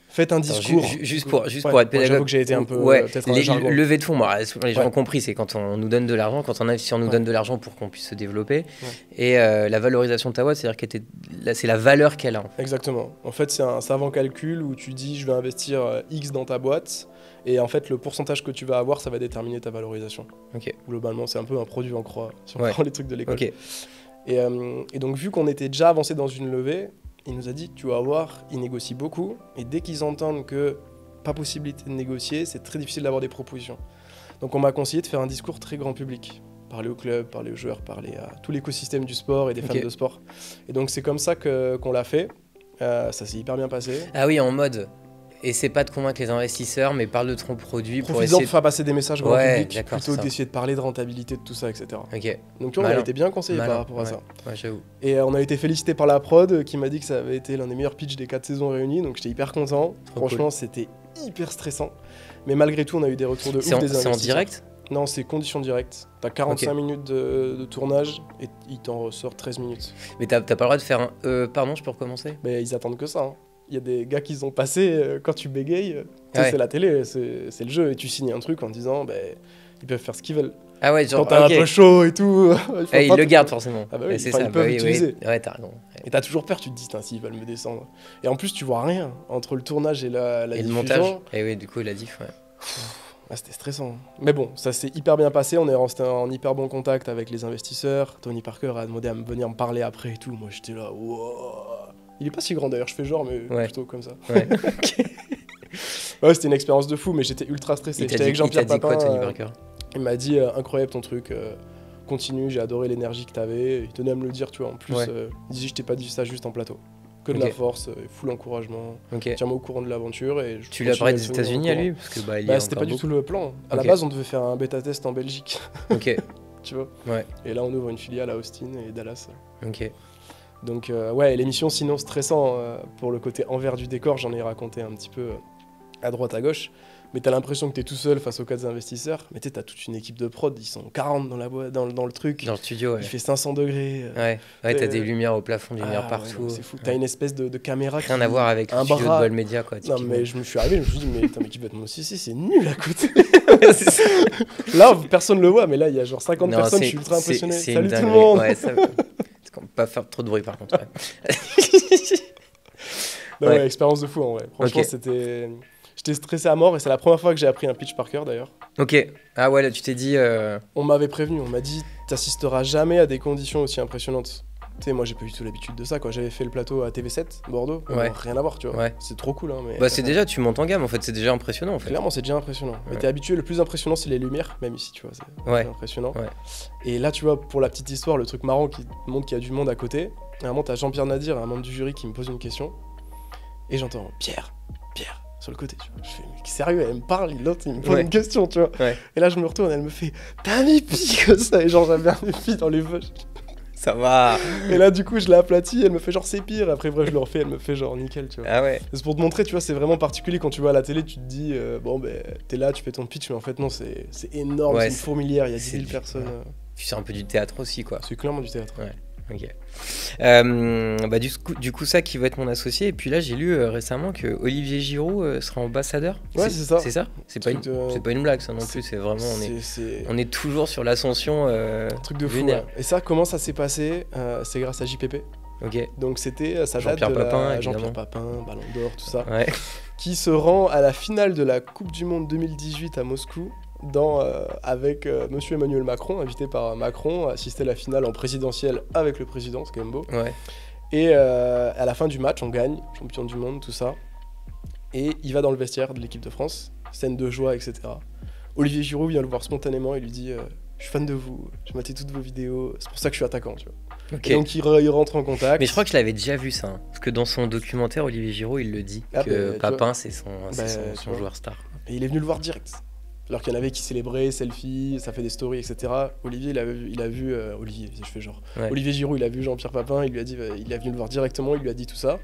B: Faites un
A: Attends,
B: discours.
A: juste pour être
B: Moi,
A: pédagogue.
B: j'avoue que j'ai été un peu,
A: Ouais,
B: peut-être un jargon.
A: levée de fonds, moi, les gens
B: Ouais.
A: ont compris, c'est quand on nous donne de l'argent, quand on investit, on nous donne de l'argent pour qu'on puisse se développer.
B: Ouais.
A: Et la valorisation de ta boîte, c'est-à-dire que c'est la valeur qu'elle a.
B: Exactement. En fait, c'est un savant calcul où tu dis, je vais investir X dans ta boîte. Et en fait, le pourcentage que tu vas avoir, ça va déterminer ta valorisation.
A: Ok.
B: Globalement, c'est un peu un produit en croix, si on
A: Ouais.
B: prend les trucs de l'école.
A: Ok.
B: Et donc, vu qu'on était déjà avancé dans une levée, il nous a dit, tu vas voir, ils négocient beaucoup. Et dès qu'ils entendent que pas possibilité de négocier, c'est très difficile d'avoir des propositions. Donc, on m'a conseillé de faire un discours très grand public. Parler au club, parler aux joueurs, parler à tout l'écosystème du sport et des fans de sport. Et donc, c'est comme ça qu'on l'a fait. Ça s'est hyper bien passé.
A: Ah oui, en mode, essaie pas de convaincre les investisseurs, mais parle de ton produit pour
B: Profites-en
A: essayer
B: pour faire passer des messages grand
A: Ouais,
B: public,
A: d'accord,
B: plutôt
A: c'est
B: que
A: ça.
B: d'essayer de parler de rentabilité, de tout ça, etc.
A: Ok.
B: Donc, tu vois, on a
A: Malin.
B: été bien conseillé par
A: Malin,
B: rapport à
A: ouais.
B: ça.
A: Ouais, j'avoue.
B: Et on a été félicité par la prod qui m'a dit que ça avait été l'un des meilleurs pitchs des 4 saisons réunies, donc j'étais hyper content.
A: Trop
B: Franchement, c'était hyper stressant. Mais malgré tout, on a eu des retours de ouf
A: C'est
B: des
A: en
B: investisseurs.
A: direct?
B: Non, c'est conditions directes. T'as 45
A: Ok.
B: minutes de tournage et il t'en ressort 13 minutes.
A: Mais t'as pas le droit de faire un. Pardon, je peux recommencer?
B: Mais ils attendent que ça. Hein. Il y a des gars qui ont passé quand tu bégayes. Tu sais,
A: Ouais.
B: c'est la télé, c'est le jeu. Et tu signes un truc en disant, ils peuvent faire ce qu'ils veulent.
A: Ah ouais, genre.
B: Quand t'as
A: ok.
B: un peu chaud et tout,
A: Eh, ils le gardent forcément.
B: Ah bah oui,
A: Et c'est
B: enfin,
A: ça,
B: ils peuvent
A: oui,
B: l'utiliser.
A: Ouais, t'as raison.
B: Et t'as toujours peur, tu te dis, s'ils veulent me descendre. Et en plus, tu vois rien entre le tournage et la
A: Et le
B: diffusion.
A: montage. Et oui, du coup, la diff, ouais.
B: Ah, c'était stressant. Mais bon, ça s'est hyper bien passé. On est resté en hyper bon contact avec les investisseurs. Tony Parker a demandé à venir me parler après et tout. Moi, j'étais là, wow. Il est pas si grand d'ailleurs, je fais genre, mais
A: Ouais.
B: plutôt comme ça.
A: Ouais.
B: Ouais, c'était une expérience de fou, mais j'étais ultra stressé.
A: Il t'a
B: J'étais avec
A: dit, il t'a
B: Jean-Pierre
A: dit quoi,
B: Papin.
A: Tony Parker?
B: Il m'a dit, incroyable ton truc. Continue, j'ai adoré l'énergie que t'avais. Il tenait à me le dire, tu vois. En plus,
A: Ouais.
B: il dit, je t'ai pas dit ça juste en plateau. Que de
A: Ok.
B: la force, full encouragement.
A: Ok.
B: Tiens-moi au courant de l'aventure. Et
A: Tu lui as parlé des États-Unis à lui? Parce que bah, il y a
B: C'était
A: encore
B: pas du tout
A: beaucoup.
B: le plan. À
A: Ok.
B: la base, on devait faire un bêta-test en Belgique,
A: Ok.
B: tu vois.
A: Ouais.
B: Et là, on ouvre une filiale à Austin et Dallas.
A: Ok.
B: Donc, ouais, l'émission, sinon stressant pour le côté envers du décor, j'en ai raconté un petit peu à droite, à gauche. Mais t'as l'impression que t'es tout seul face aux 4 investisseurs. Mais tu sais, t'as toute une équipe de prod, ils sont 40 dans la boîte, dans le truc.
A: Dans le studio, ouais.
B: Il fait 500 degrés.
A: Ouais, ouais, t'as
B: Euh,
A: des lumières au plafond, des lumières
B: ouais,
A: partout.
B: non, c'est fou.
A: Ouais.
B: T'as une espèce de caméra
A: Rien
B: qui-
A: à voir avec le
B: un
A: studio
B: bras.
A: de Ball Media, quoi.
B: Non,
A: typiquement.
B: mais je me suis arrivé, je me suis dit, mais putain, mais qui va être mon ici, c'est nul à côté.
A: C'est ça.
B: Là, personne le voit, mais là, il y a genre 50
A: Non,
B: personnes, je
A: c'est-
B: suis ultra impressionné.
A: c'est
B: Salut
A: une
B: tout le
A: dinguerie.
B: monde.
A: Ouais, ça... C'est qu'on peut pas faire trop de bruit, par contre. Ouais.
B: Non,
A: Ouais.
B: ouais, expérience de fou en vrai. Franchement,
A: Ok.
B: J'étais stressé à mort et c'est la première fois que j'ai appris un pitch par cœur d'ailleurs.
A: Ok. Ah ouais, là, tu t'es dit...
B: On m'avait prévenu, on m'a dit t'assisteras jamais à des conditions aussi impressionnantes. Tu sais, moi j'ai pas du tout l'habitude de ça quoi. J'avais fait le plateau à TV7, Bordeaux,
A: Ouais.
B: rien à voir, tu vois.
A: Ouais.
B: C'est trop cool, hein. Mais
A: Bah, c'est déjà... Tu montes en gamme, en fait. C'est déjà impressionnant, en fait.
B: clairement, c'est déjà impressionnant. Mais
A: Ouais.
B: t'es habitué, le plus impressionnant c'est les lumières, même ici, tu vois. C'est
A: Ouais.
B: impressionnant.
A: Ouais.
B: Et là, tu vois, pour la petite histoire, le truc marrant qui montre qu'il y a du monde à côté. À un moment, t'as Jean-Pierre Nadir, un membre du jury, qui me pose une question. Et j'entends Pierre, sur le côté, tu vois. Je fais, mais sérieux, elle me parle, l'autre, il me pose
A: Ouais.
B: une question, tu vois.
A: Ouais.
B: Et là, je me retourne, elle me fait, t'as mis pis comme ça. Et genre, j'avais un épi dans les poches.
A: Ça va.
B: Et là, du coup, je l'ai aplati, elle me fait genre, c'est pire. Après, bref, je le refais, elle me fait genre, nickel, tu vois.
A: Ah ouais.
B: C'est pour te montrer, tu vois, c'est vraiment particulier quand tu vois à la télé, tu te dis, bon, ben, t'es là, tu fais ton pitch, mais en fait, non, c'est énorme,
A: Ouais,
B: c'est une
A: c'est-
B: fourmilière, il y a 10
A: c'est
B: 000
A: du-
B: personnes.
A: ouais. Tu sais un peu du théâtre aussi, quoi.
B: C'est clairement du théâtre.
A: Ok. Bah, du coup, ça qui va être mon associé. Et puis là, j'ai lu récemment que Olivier Giroud sera ambassadeur.
B: Ouais, c'est ça.
A: C'est ça. C'est pas,
B: Truc de-
A: c'est pas une blague, ça non
B: c'est-
A: plus. C'est vraiment.
B: C'est
A: On est toujours sur l'ascension.
B: un truc de fou.
A: lunaire.
B: Ouais. Et ça, comment ça s'est passé C'est grâce à JPP.
A: Ok.
B: Donc, c'était ça date
A: Jean-Pierre
B: de
A: Papin,
B: la...
A: évidemment.
B: Jean-Pierre Papin, Ballon d'Or, tout ça.
A: Ouais.
B: Qui se rend à la finale de la Coupe du Monde 2018 à Moscou. Avec Monsieur Emmanuel Macron, invité par Macron, à assister à la finale en présidentielle avec le président, c'est quand même beau.
A: Ouais.
B: Et à la fin du match, on gagne, champion du monde, tout ça. Et il va dans le vestiaire de l'équipe de France, scène de joie, etc. Olivier Giroud vient le voir spontanément et lui dit je suis fan de vous, j'ai maté toutes vos vidéos, c'est pour ça que je suis attaquant, tu vois.
A: Ok.
B: Et donc il rentre en contact.
A: Mais je crois que je l'avais déjà vu ça. Parce que dans son documentaire, Olivier Giroud, il le dit
B: Ah,
A: que
B: bah, tu
A: Papin, c'est son
B: tu vois.
A: joueur star.
B: Et il est venu le voir direct. Alors qu'il y en avait qui célébraient, selfie, ça fait des stories, etc. Olivier, il a vu Olivier, je fais genre.
A: Ouais.
B: Olivier Giroud, il a vu Jean-Pierre Papin, il lui a dit, il est venu le voir directement, il lui a dit tout ça.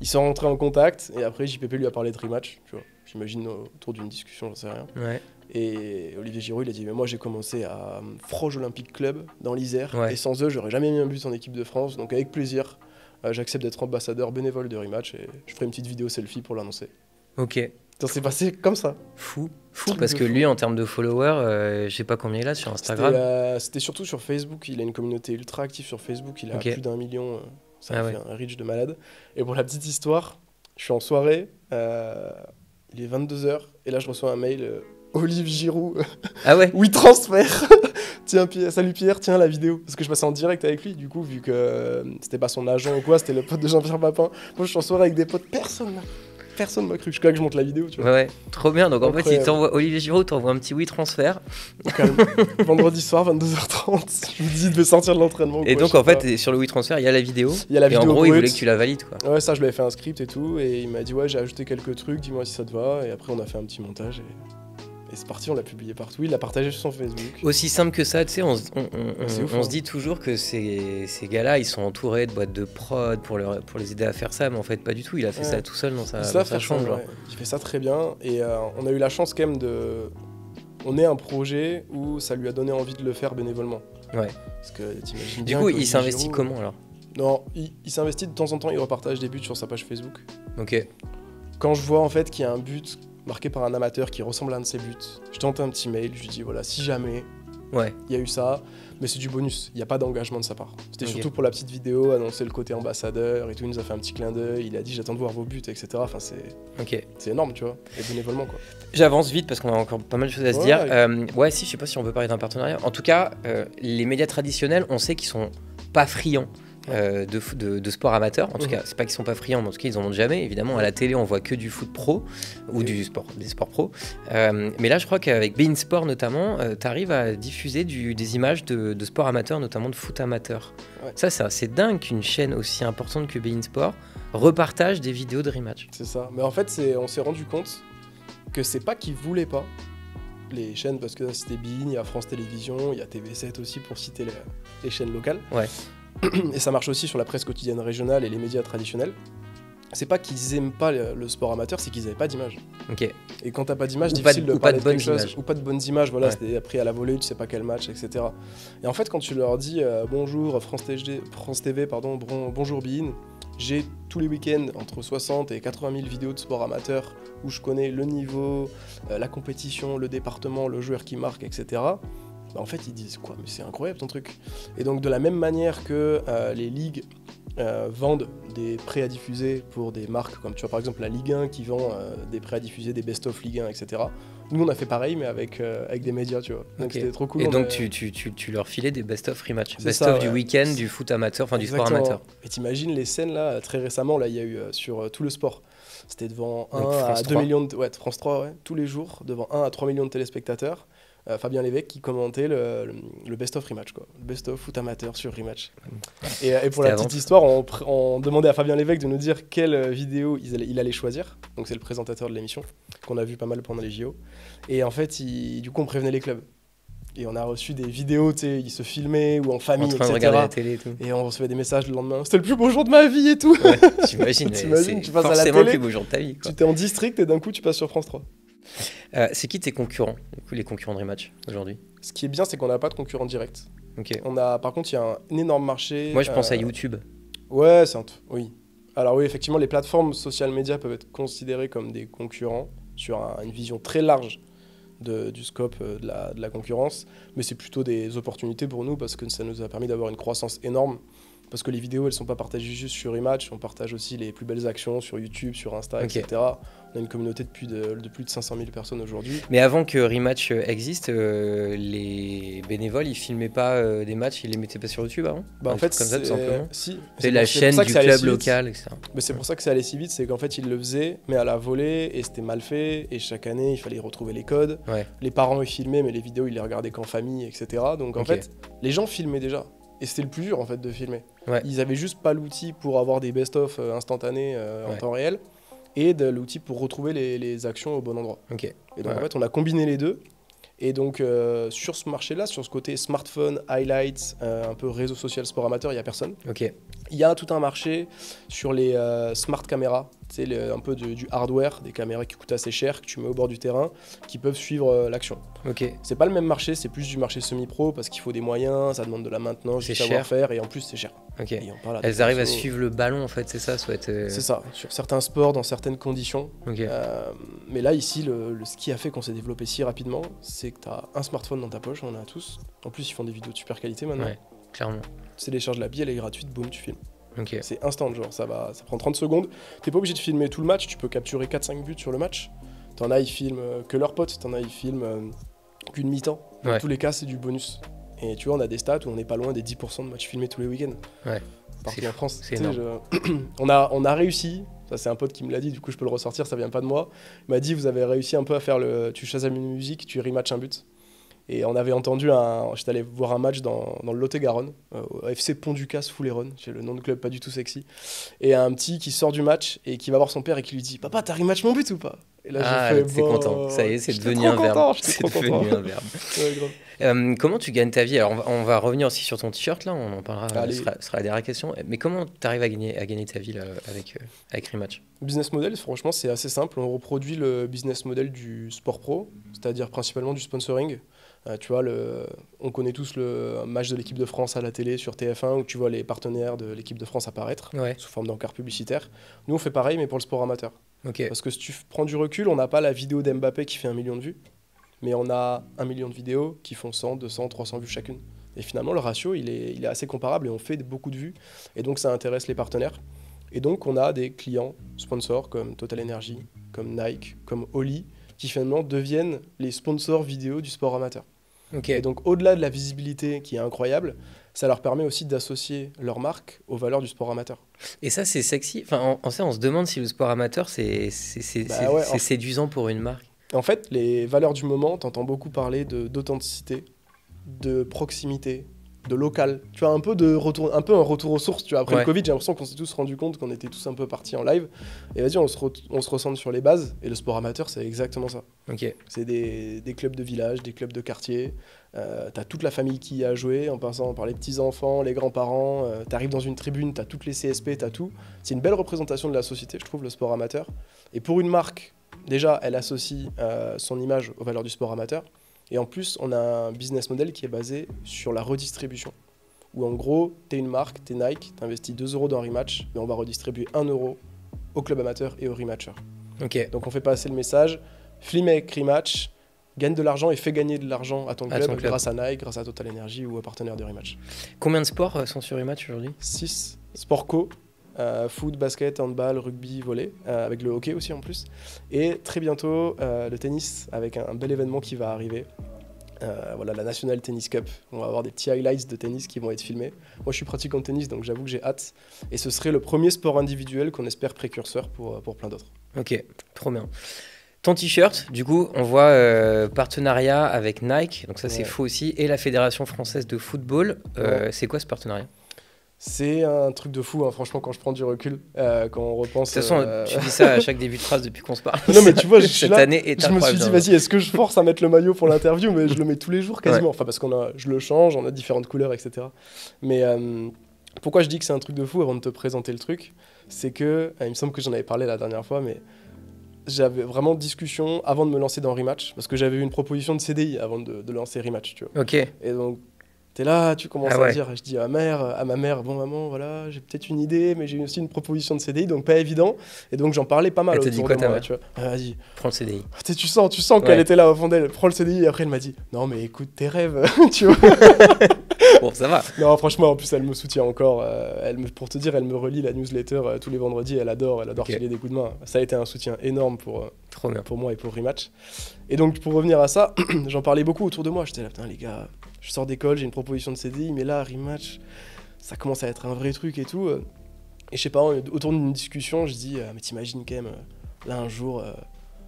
B: Ils sont rentrés en contact et après JPP lui a parlé de rematch, tu vois. J'imagine autour d'une discussion, j'en sais rien.
A: Ouais.
B: Et Olivier Giroud, il a dit, mais moi j'ai commencé à Froge Olympique Club dans l'Isère,
A: Ouais.
B: et sans eux, j'aurais jamais mis un but en équipe de France, donc avec plaisir, j'accepte d'être ambassadeur bénévole de rematch et je ferai une petite vidéo selfie pour l'annoncer.
A: Ok.
B: Ça s'est passé comme ça.
A: Fou.
B: Truc
A: Parce
B: de
A: que
B: fou.
A: lui, en termes de followers, je sais pas combien il a sur Instagram.
B: C'était surtout sur Facebook, il a une communauté ultra active sur Facebook, il a
A: Ok.
B: plus d'1 million, ça
A: Ah
B: a
A: ouais.
B: fait un reach de malade. Et pour la petite histoire, je suis en soirée, il est 22h, et là je reçois un mail, Olivier Giroud,
A: Ah ouais.
B: oui transfert. Tiens Pierre, salut Pierre, tiens la vidéo. Parce que je passais en direct avec lui, du coup, vu que c'était pas son agent ou quoi, c'était le pote de Jean-Pierre Papin. Moi je suis en soirée avec des potes, personne m'a cru. Jusqu'à là que je monte la vidéo, tu vois.
A: Ouais, trop bien. Donc en fait,
B: Incroyable.
A: Olivier Giroud t'envoie un petit oui transfert.
B: Calme. Vendredi soir, 22h30, je me dis, il devait sortir de l'entraînement. ou
A: Et
B: quoi,
A: donc
B: je sais
A: en fait,
B: pas.
A: sur le oui transfert, il y a la vidéo.
B: Il y a la
A: Et en
B: vidéo
A: gros, il
B: brute.
A: voulait que tu la valides, quoi.
B: Ouais, ça, je lui avais fait un script et tout, et il m'a dit, ouais, j'ai ajouté quelques trucs, dis-moi si ça te va. Et après, on a fait un petit montage, et c'est parti, on l'a publié partout. Il l'a partagé sur son Facebook.
A: Aussi simple que ça, tu sais, on
B: C'est ouf,
A: se
B: hein.
A: dit toujours que ces gars-là, ils sont entourés de boîtes de prod pour les aider à faire ça, mais en fait, pas du tout. Il a fait
B: Ouais.
A: ça tout seul dans sa,
B: Il
A: dans
B: savent
A: sa
B: faire
A: chambre.
B: ça,
A: genre.
B: ouais. Il fait ça très bien, et on a eu la chance quand même de... On est un projet où ça lui a donné envie de le faire bénévolement.
A: Ouais.
B: Parce que t'imagines
A: Du
B: bien
A: coup,
B: qu'Olivier
A: il s'investit
B: Giroud-
A: comment alors?
B: Non, il s'investit de temps en temps, il repartage des buts sur sa page Facebook.
A: Ok.
B: Quand je vois en fait qu'il y a un but marqué par un amateur qui ressemble à un de ses buts, je tente un petit mail, je lui dis voilà, si jamais
A: Ouais.
B: il y a eu ça, mais c'est du bonus, il n'y a pas d'engagement de sa part. C'était
A: Ok.
B: surtout pour la petite vidéo, annoncer le côté ambassadeur et tout, il nous a fait un petit clin d'œil, il a dit j'attends de voir vos buts, etc. Enfin,
A: Ok.
B: c'est énorme, tu vois, et bénévolement quoi.
A: J'avance vite parce qu'on a encore pas mal de choses à se
B: Ouais,
A: dire.
B: ouais.
A: Ouais, si, je sais pas si on peut parler d'un partenariat. En tout cas, les médias traditionnels, on sait qu'ils sont pas friands de sport amateur. En tout cas, c'est pas qu'ils sont pas friands, mais en tout cas, ils en ont jamais. Évidemment, à la télé, on voit que du foot pro ou des sports pro. Mais là, je crois qu'avec Bein Sport notamment, tu arrives à diffuser des images de sport amateur, notamment de foot amateur.
B: Ouais.
A: Ça, c'est dingue qu'une chaîne aussi importante que Bein Sport repartage des vidéos de rematch.
B: C'est ça. Mais en fait, on s'est rendu compte que c'est pas qu'ils voulaient pas les chaînes, parce que c'était Bein, il y a France Télévisions, il y a TV7 aussi pour citer les chaînes locales.
A: Ouais.
B: Et ça marche aussi sur la presse quotidienne régionale et les médias traditionnels. C'est pas qu'ils aiment pas le sport amateur, c'est qu'ils avaient pas d'image.
A: Ok.
B: Et quand t'as pas d'image,
A: Ou
B: difficile
A: pas
B: de
A: de
B: parler de
A: bonnes
B: quelque chose,
A: images.
B: ou pas de bonnes images. Voilà,
A: Ouais.
B: c'était pris à la volée, tu sais pas quel match, etc. Et en fait, quand tu leur dis bonjour France TV, pardon, bonjour Bein, j'ai tous les week-ends entre 60 et 80 000 vidéos de sport amateur où je connais le niveau, la compétition, le département, le joueur qui marque, etc. Bah, en fait, ils disent quoi, mais c'est incroyable ton truc. Et donc, de la même manière que les ligues vendent des prêts à diffuser pour des marques comme tu vois par exemple la Ligue 1 qui vend des prêts à diffuser, des best-of Ligue 1, etc. Nous, on a fait pareil, mais avec des médias, tu vois. Donc,
A: Ok.
B: c'était trop cool.
A: Et
B: on
A: donc,
B: a-
A: tu leur filais des best-of rematch.
B: C'est
A: Best-of
B: ça,
A: du
B: ouais.
A: week-end, du foot amateur, enfin du sport
B: Exactement.
A: amateur.
B: Et t'imagines les scènes là, très récemment, là, il y a eu sur tout le sport. C'était devant
A: Donc,
B: 1 à
A: France
B: 2
A: 3.
B: millions de... Ouais, France 3, ouais, tous les jours, devant 1 à 3 millions de téléspectateurs. Fabien Lévesque qui commentait le best-of rematch, quoi. Le best-of foot amateur sur rematch. Et pour
A: C'était
B: la
A: avant
B: petite
A: tout.
B: histoire, on demandait à Fabien Lévesque de nous dire quelle vidéo il allait choisir. Donc c'est le présentateur de l'émission, qu'on a vu pas mal pendant les JO. Et en fait, du coup, on prévenait les clubs. Et on a reçu des vidéos, tu sais, ils se filmaient ou en
A: En
B: famille,
A: train de
B: etc.
A: regarder la télé et tout.
B: Et on recevait des messages le lendemain. C'était le plus beau jour de ma vie et tout.
A: Ouais, j'imagine. mais
B: T'imagines,
A: c'est
B: tu passes à la
A: forcément le
B: télé,
A: plus beau jour de ta vie. Quoi.
B: Tu t'es en district et d'un coup, tu passes sur France 3.
A: C'est qui tes concurrents, du coup, les concurrents de rematch aujourd'hui?
B: Ce qui est bien, c'est qu'on n'a pas de concurrent direct.
A: Ok.
B: Par contre, il y a un énorme marché.
A: Moi, je pense à YouTube.
B: Ouais, oui. Alors oui, effectivement, les plateformes social media peuvent être considérées comme des concurrents sur une vision très large du scope de la concurrence, mais c'est plutôt des opportunités pour nous parce que ça nous a permis d'avoir une croissance énorme. Parce que les vidéos, elles sont pas partagées juste sur Rematch, on partage aussi les plus belles actions sur YouTube, sur Insta,
A: Ok.
B: etc. On a une communauté de plus de 500 000 personnes aujourd'hui.
A: Mais avant que Rematch existe, les bénévoles, ils filmaient pas des matchs, ils les mettaient pas sur YouTube avant?
B: Bah, en
A: Un
B: fait,
A: truc comme ça, tout simplement.
B: si.
A: C'est la
B: pour
A: chaîne
B: ça que
A: du
B: ça allait
A: club
B: si vite.
A: local, etc.
B: Mais c'est pour ça que c'est allé si vite, c'est qu'en fait ils le faisaient, mais à la volée, et c'était mal fait, et chaque année il fallait retrouver les codes.
A: Ouais.
B: Les parents ils filmaient, mais les vidéos ils les regardaient qu'en famille, etc. Donc en
A: Ok.
B: fait, les gens filmaient déjà. Et c'était le plus dur en fait de filmer.
A: Ouais.
B: Ils avaient juste pas l'outil pour avoir des best-of instantanés en
A: Ouais.
B: temps réel, et de l'outil pour retrouver les actions au bon endroit.
A: Ok.
B: Et donc
A: Ouais.
B: en fait on a combiné les deux, Et donc, sur ce marché-là, sur ce côté smartphone, highlights, un peu réseau social sport amateur, il n'y a personne.
A: Ok.
B: Il y a tout un marché sur les smart caméras, tu sais, un peu du hardware, des caméras qui coûtent assez cher, que tu mets au bord du terrain, qui peuvent suivre l'action.
A: Ok.
B: C'est pas le même marché, c'est plus du marché semi-pro parce qu'il faut des moyens, ça demande de la maintenance, du
A: C'est
B: savoir-faire et en plus c'est cher.
A: Ok.
B: Et on parle à
A: Elles
B: des
A: arrivent à
B: persos-
A: suivre le ballon en fait, c'est ça,
B: C'est ça, sur certains sports, dans certaines conditions.
A: Ok.
B: Mais là, ici, ce qui a fait qu'on s'est développé si rapidement, c'est que tu as un smartphone dans ta poche, on en a tous. En plus, ils font des vidéos de super qualité maintenant.
A: Ouais, clairement.
B: Tu télécharges l'appli, elle est gratuite, boum, tu filmes.
A: Ok.
B: C'est instant, genre, ça prend 30 secondes. T'es pas obligé de filmer tout le match, tu peux capturer 4-5 buts sur le match. T'en as, ils filment que leurs potes, t'en as, ils filment qu'une mi-temps. Dans
A: Ouais.
B: tous les cas, c'est du bonus. Et tu vois, on a des stats où on n'est pas loin des 10% de matchs filmés tous les week-ends.
A: Ouais.
B: Partout
A: C'est
B: en France.
A: c'est
B: Tu sais,
A: énorme.
B: on a réussi, ça c'est un pote qui me l'a dit, du coup je peux le ressortir, ça vient pas de moi. Il m'a dit, vous avez réussi un peu à faire tu Shazam une musique, tu rematch un but. Et on avait entendu, j'étais allé voir un match dans le Lot-et-Garonne, au FC Pont-du-Casse Fouléronne, j'ai le nom de club pas du tout sexy. Et un petit qui sort du match et qui va voir son père et qui lui dit, papa, t'as rematch mon but ou pas? Et là
A: Ah,
B: j'ai fait,
A: t'es
B: bon,
A: content. Ça y est, c'est
B: j'étais
A: devenu
B: trop
A: un verbe.
B: content, j'étais
A: C'est
B: trop
A: devenu
B: content.
A: un verbe.
B: Ouais, grave.
A: Comment tu gagnes ta vie? Alors, on va revenir aussi sur ton t-shirt, là, on en parlera,
B: Allez.
A: ce sera la dernière question. Mais comment tu arrives à gagner ta vie là, avec Rematch?
B: Business model, franchement, c'est assez simple. On reproduit le business model du sport pro, c'est-à-dire principalement du sponsoring. Tu vois, on connaît tous le match de l'équipe de France à la télé sur TF1 où tu vois les partenaires de l'équipe de France apparaître
A: Ouais,
B: sous forme d'encart publicitaire. Nous, on fait pareil, mais pour le sport amateur.
A: ok.
B: Parce que si tu prends du recul, on n'a pas la vidéo d'Mbappé qui fait 1 million de vues, mais on a 1 million de vidéos qui font 100, 200, 300 vues chacune. Et finalement, le ratio, il est assez comparable et on fait beaucoup de vues. Et donc, ça intéresse les partenaires. Et donc, on a des clients sponsors comme Total Energy, comme Nike, comme Oli, qui finalement deviennent les sponsors vidéo du sport amateur.
A: Ok.
B: Et donc, au-delà de la visibilité qui est incroyable, ça leur permet aussi d'associer leur marque aux valeurs du sport amateur.
A: Et ça, c'est sexy. Enfin, on se demande si le sport amateur, c'est
B: Bah ouais,
A: c'est séduisant pour une marque.
B: En fait, les valeurs du moment, t'entends beaucoup parler d'authenticité, de proximité, de local. Tu vois, un peu un retour aux sources. Tu vois, après
A: Ouais.
B: le Covid, j'ai l'impression qu'on s'est tous rendu compte qu'on était tous un peu partis en live. Et vas-y, on se recentre sur les bases. Et le sport amateur, c'est exactement ça.
A: Ok.
B: C'est des clubs de village, des clubs de quartier. T'as toute la famille qui y a joué, en passant par les petits-enfants, les grands-parents. T'arrives dans une tribune, t'as toutes les CSP, t'as tout. C'est une belle représentation de la société, je trouve, le sport amateur. Et pour une marque, déjà, elle associe son image aux valeurs du sport amateur. Et en plus, on a un business model qui est basé sur la redistribution. Où en gros, t'es une marque, t'es Nike, t'investis 2 € dans Rematch, mais on va redistribuer 1 € au club amateur et aux rematchers.
A: Ok.
B: Donc on fait passer le message, film avec Rematch, gagne de l'argent et fais gagner de l'argent à ton
A: À
B: club,
A: ton club.
B: grâce à Nike, grâce à Total Energy ou aux partenaires de Rematch.
A: Combien de sports sont sur Rematch aujourd'hui?
B: 6 sport co, foot, basket, handball, rugby, volley, avec le hockey aussi en plus. Et très bientôt, le tennis, avec un bel événement qui va arriver. Voilà, la National Tennis Cup. On va avoir des petits highlights de tennis qui vont être filmés. Moi, je suis pratiquant de tennis, donc j'avoue que j'ai hâte. Et ce serait le premier sport individuel qu'on espère précurseur pour plein d'autres.
A: Ok, trop bien. Ton t-shirt, du coup, on voit partenariat avec Nike, donc ça c'est
B: Ouais.
A: faux aussi, et la Fédération française de football.
B: Ouais.
A: C'est quoi ce partenariat?
B: C'est un truc de fou, hein, franchement, quand je prends du recul, quand on repense.
A: De toute façon, tu dis ça à chaque début de phrase depuis qu'on se parle.
B: Non, mais tu vois, je suis
A: Cette
B: là,
A: année est
B: je me suis
A: incroyable.
B: dit, vas-y, est-ce que je force à mettre le maillot pour l'interview? Mais je le mets tous les jours quasiment. Enfin, parce je le change, on a différentes couleurs, etc. Mais pourquoi je dis que c'est un truc de fou avant de te présenter le truc? C'est que, il me semble que j'en avais parlé la dernière fois, mais j'avais vraiment discussion avant de me lancer dans Rematch, parce que j'avais eu une proposition de CDI avant de lancer Rematch, tu vois.
A: Ok,
B: Et donc, t'es là, tu commences
A: Ah
B: à
A: ouais.
B: dire, je dis à ma mère, bon maman, voilà, j'ai peut-être une idée, mais j'ai aussi une proposition de CDI, donc pas évident. Et donc j'en parlais pas mal
A: Elle te
B: autour
A: dit quoi,
B: de
A: ta
B: moi,
A: mère
B: tu vois. Ah, vas-y.
A: prends le CDI.
B: Tu sais, tu sens qu'elle
A: Ouais.
B: était là au fond d'elle, prends le CDI, et après elle m'a dit, non mais écoute tes rêves, tu vois.
A: Bon, ça va.
B: Non, franchement, en plus elle me soutient encore. Pour te dire, elle me relit la newsletter tous les vendredis, elle adore
A: Ok.
B: filer des coups de main. Ça a été un soutien énorme
A: Trop bien.
B: pour moi et pour Rematch. Et donc pour revenir à ça, j'en parlais beaucoup autour de moi. J'étais là, putain les gars, je sors d'école, j'ai une proposition de CDI, mais là, Rematch, ça commence à être un vrai truc et tout. Et je sais pas, autour d'une discussion, je dis, mais t'imagines quand même, là un jour,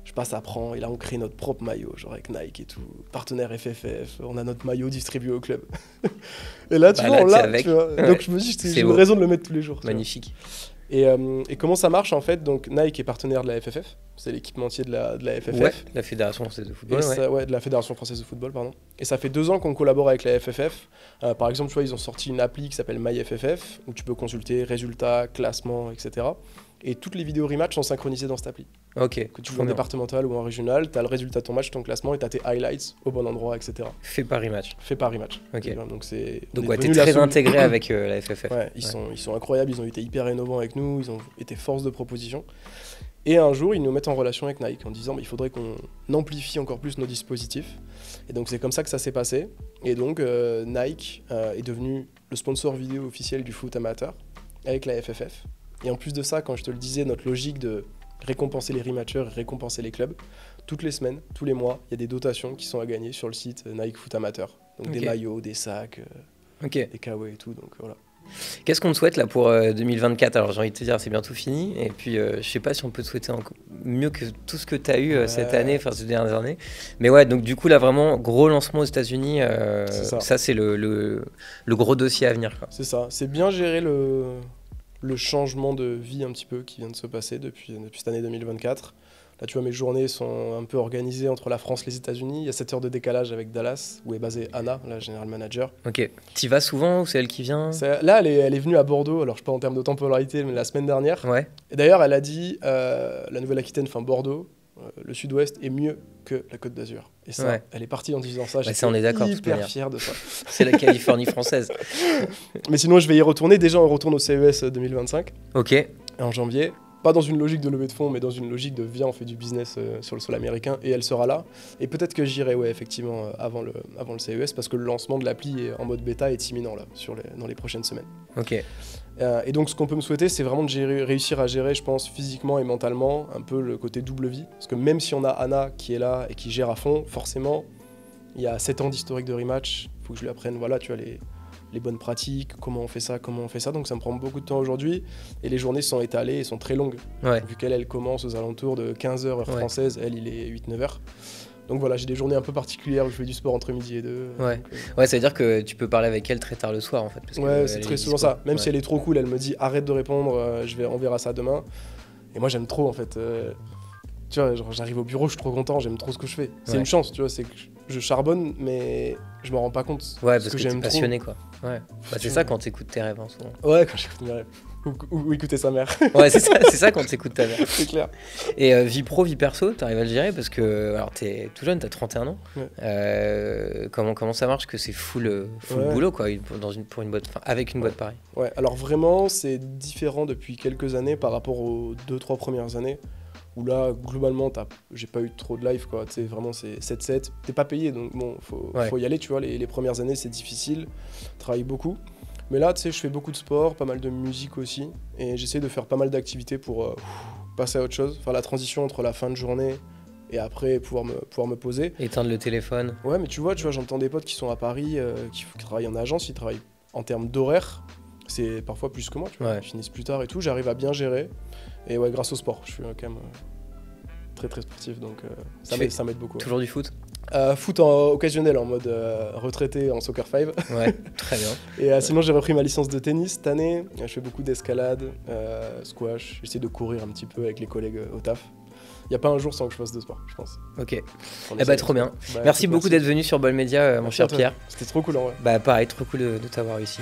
B: je passe à Pran, et là on crée notre propre maillot, genre avec Nike et tout, partenaire FFF, on a notre maillot distribué au club. Et là, tu
A: Bah,
B: vois,
A: là,
B: on
A: t'es
B: l'a,
A: avec.
B: tu vois.
A: Ouais.
B: Donc je me dis,
A: C'est
B: j'ai une
A: beau.
B: raison de le mettre tous les jours. Tu vois.
A: Magnifique.
B: Et comment ça marche en fait? Donc Nike est partenaire de la FFF. c'est l'équipementier de la FFF.
A: Ouais, la Fédération Française de Football.
B: De la Fédération Française de Football, pardon. Et ça fait 2 ans qu'on collabore avec la FFF. Par exemple, tu vois, ils ont sorti une appli qui s'appelle MyFFF, où tu peux consulter résultats, classements, etc. Et toutes les vidéos rematch sont synchronisées dans cette appli.
A: Ok.
B: Que tu joues en départemental ou en régional, tu as le résultat de ton match, ton classement, et tu as tes highlights au bon endroit, etc.
A: Fait par rematch.
B: Fait par rematch.
A: Ok.
B: Donc
A: ouais, t'es très intégré avec la FFF.
B: Ouais, ils sont incroyables, ils ont été hyper innovants avec nous, ils ont été force de proposition. Et un jour, ils nous mettent en relation avec Nike en disant il faudrait qu'on amplifie encore plus nos dispositifs. Et donc c'est comme ça que ça s'est passé. Et donc Nike est devenu le sponsor vidéo officiel du foot amateur avec la FFF. Et en plus de ça, quand je te le disais, notre logique de récompenser les rematchers et récompenser les clubs, toutes les semaines, tous les mois, il y a des dotations qui sont à gagner sur le site Nike Foot Amateur. Donc des maillots, des sacs, des kawaii et tout. Donc voilà.
A: Qu'est-ce qu'on te souhaite là pour 2024 ? Alors j'ai envie de te dire, c'est bientôt fini. Et puis je sais pas si on peut te souhaiter mieux que tout ce que tu as eu cette année, enfin ces dernières années. Mais ouais, donc du coup là vraiment, gros lancement aux États-Unis. Ça c'est le gros dossier à venir, quoi.
B: C'est ça, c'est bien gérer le changement de vie un petit peu qui vient de se passer depuis cette année 2024. Là, tu vois, mes journées sont un peu organisées entre la France et les États-Unis. Il y a 7 heures de décalage avec Dallas, où est basée Anna, la general manager.
A: Ok. T'y vas souvent ou c'est elle qui vient ?
B: Là, elle est venue à Bordeaux, alors je sais pas en termes de temporalité, mais la semaine dernière.
A: Ouais.
B: Et d'ailleurs, elle a dit, la Nouvelle-Aquitaine, enfin Bordeaux, le sud-ouest est mieux que la Côte d'Azur. Et ça, elle est partie en disant ça.
A: Bah ça, on est d'accord.
B: Hyper fier de ça.
A: C'est la Californie française.
B: Mais sinon, je vais y retourner. Déjà, on retourne au CES 2025.
A: Ok.
B: En janvier. Pas dans une logique de levée de fonds, mais dans une logique de viens, on fait du business sur le sol américain. Et elle sera là. Et peut-être que j'irai, effectivement, avant le CES, parce que le lancement de l'appli en mode bêta est imminent là, dans les prochaines semaines.
A: Ok.
B: Et donc, ce qu'on peut me souhaiter, c'est vraiment de réussir à gérer, je pense, physiquement et mentalement, un peu le côté double vie. Parce que même si on a Anna qui est là et qui gère à fond, forcément, il y a 7 ans d'historique de rematch. Il faut que je lui apprenne, voilà, tu vois, les bonnes pratiques, comment on fait ça. Donc, ça me prend beaucoup de temps aujourd'hui. Et les journées sont étalées et sont très longues.
A: Ouais.
B: Vu qu'elle commence aux alentours de 15h heure française, elle, il est 8-9h. Donc voilà, j'ai des journées un peu particulières où je fais du sport entre midi et 2.
A: Ouais, ça veut dire que tu peux parler avec elle très tard le soir en fait. Parce
B: c'est très souvent ça. Même si elle est trop cool, elle me dit arrête de répondre, on verra ça demain. Et moi j'aime trop en fait. Tu vois, genre, j'arrive au bureau, je suis trop content, j'aime trop ce que je fais. C'est une chance, tu vois, c'est que je charbonne, mais je m'en rends pas compte.
A: Ouais, parce que j'aime passionné trop. Quoi. Ouais. Bah, c'est ça quand t'écoutes tes rêves en souvent.
B: Ouais, quand j'écoute mes rêves. Ou écouter sa mère.
A: Ouais, c'est ça quand t'écoutes ta mère.
B: C'est clair.
A: Et vie pro, vie perso, t'arrives à le gérer parce que alors t'es tout jeune, t'as 31 ans. Ouais. Comment ça marche que c'est full boulot quoi, pour une boîte, avec une boîte pareille.
B: Ouais, alors vraiment c'est différent depuis quelques années par rapport aux 2-3 premières années où là globalement j'ai pas eu trop de life quoi, tu sais vraiment c'est 7-7, t'es pas payé donc bon faut y aller, tu vois, les premières années c'est difficile, travaille beaucoup. Mais là, tu sais, je fais beaucoup de sport, pas mal de musique aussi, et j'essaie de faire pas mal d'activités pour passer à autre chose, faire la transition entre la fin de journée et après pouvoir me poser.
A: Éteindre le téléphone.
B: Ouais, mais tu vois, j'entends des potes qui sont à Paris, qui travaillent en agence, ils travaillent en termes d'horaire, c'est parfois plus que moi, tu vois, ils finissent plus tard et tout, j'arrive à bien gérer, et ouais, grâce au sport, je suis quand même très très sportif, donc ça m'aide beaucoup.
A: Toujours du foot ?
B: Foot occasionnel en mode retraité en soccer 5.
A: Ouais, très bien.
B: Et sinon j'ai repris ma licence de tennis cette année. Je fais beaucoup d'escalade, squash. J'essaie de courir un petit peu avec les collègues au taf. Il n'y a pas un jour sans que je fasse de sport, je pense.
A: Ok. Trop bien. Merci beaucoup d'être venu sur Ball Media, mon cher Pierre.
B: C'était trop cool en vrai.
A: Pareil, trop cool de t'avoir ici.